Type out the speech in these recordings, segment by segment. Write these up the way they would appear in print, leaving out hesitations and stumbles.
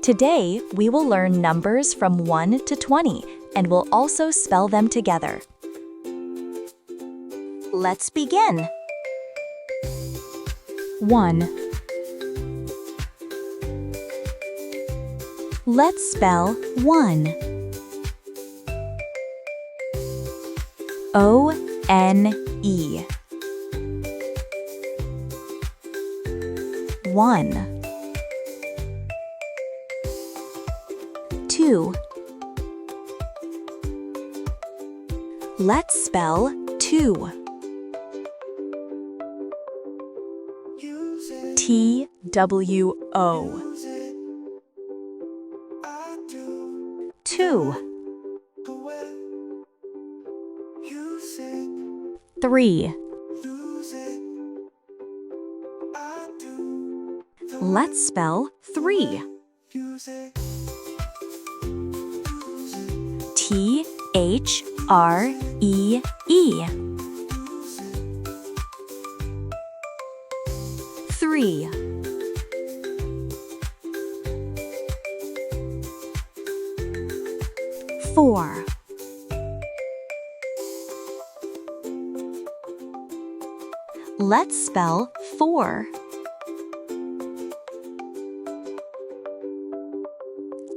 Today, we will learn numbers from 1 to 20, and we'll also spell them together. Let's begin. 1. Let's spell 1. O-N-E. 1. 2. Let's spell 2. T-W-O. 2. 3. Let's spell 3. T-H-R-E-E. 3. 4. Let's spell 4.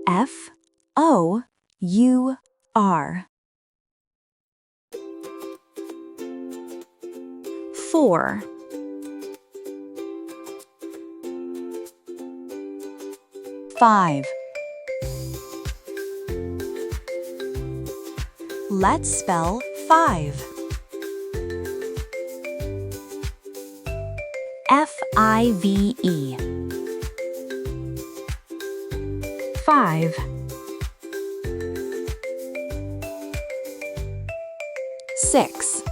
F-O-U-R. 4. 5. Let's spell 5. F-I-V-E. 5. 6.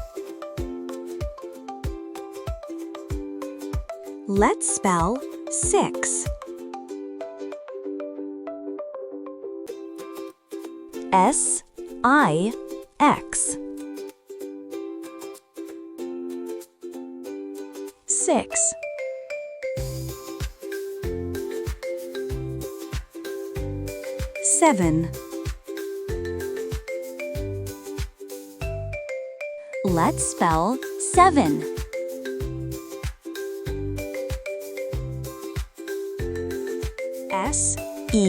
Let's spell 6. S-I-X. 6. 7. Let's spell 7. S-E-V-E-N.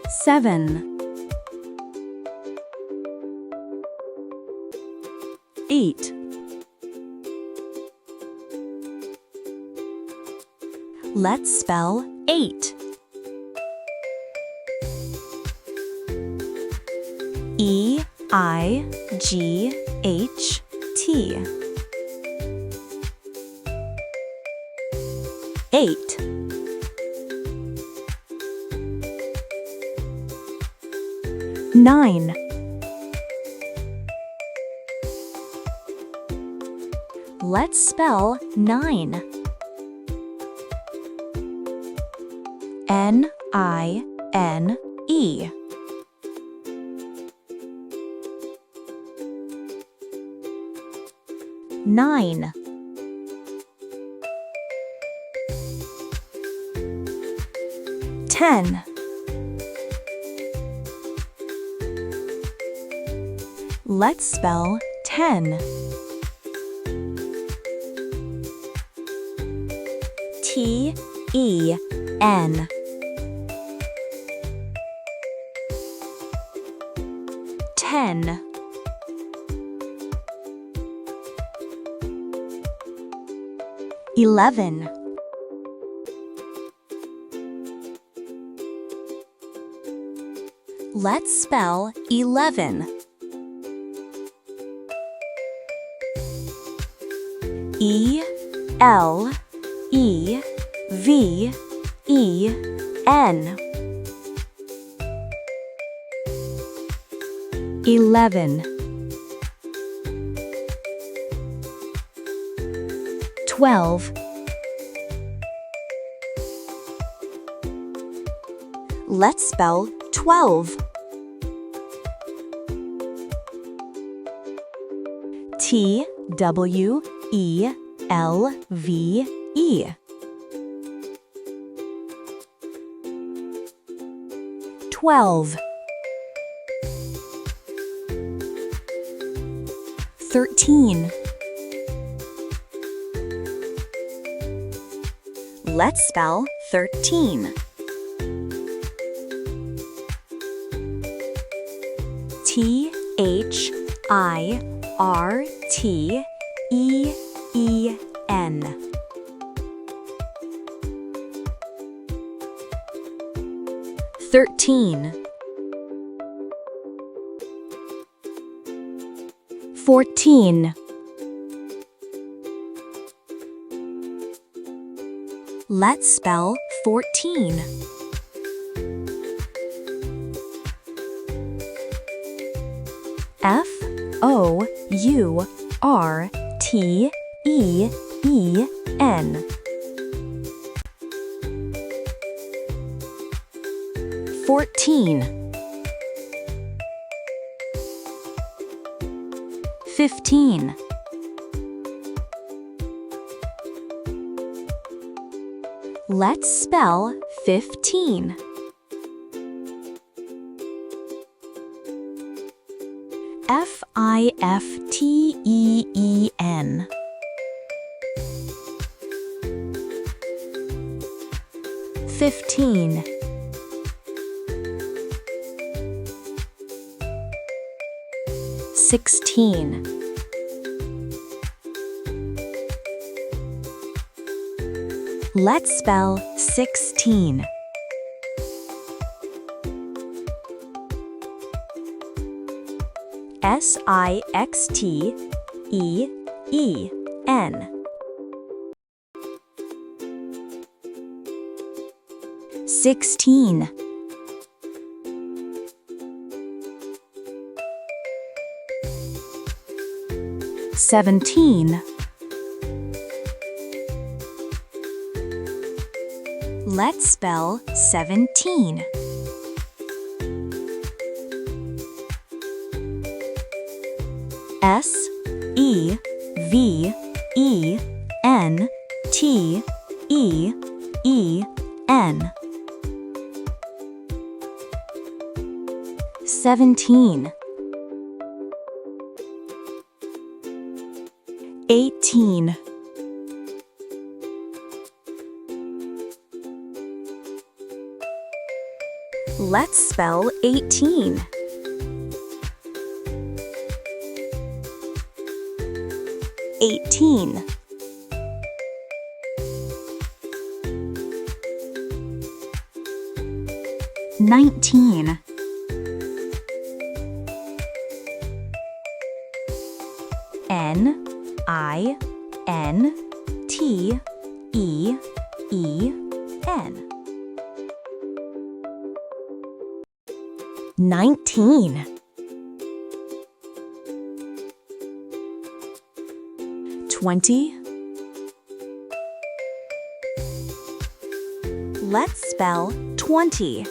7. 8. Let's spell 8. E-I-G-H-T. 8. 9. Let's spell 9. N-I-N-E. 9. 10. Let's spell 10. T-E-N. 10. 11. 'Let's spell 11. E-L-E-V-E-N. 11. 12. Let's spell 12. T-W-E-L-V-E. E-L-V-E. 12. 13. Let's spell 13. T-H-I-R-T-E-E-N. 13. 14. Let's spell 14. F-O-U-R-T-E-E-N. 14. 15. Let's spell 15. F-I-F-T-E-E-N. 15. 16. 16. Let's spell 16. S-I-X-T-E-E-N. 16. 17. Let's spell 17. S-E-V-E-N-T-E-E-N. 17. 18. 'Let's spell 18. Eighteen. 19. 19. 19. 20. Let's spell 20.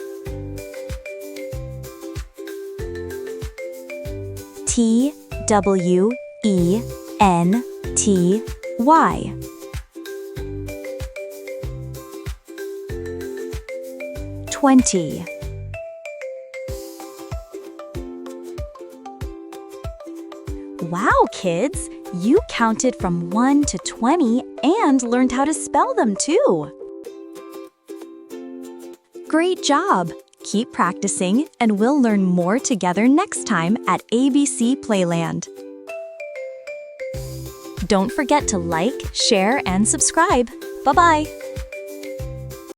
T-W-E-N-T-Y. 20. Wow, kids! You counted from 1 to 20 and learned how to spell them too! Great job! Keep practicing and we'll learn more together next time at ABC Playland. Don't forget to like, share, and subscribe. Bye-bye!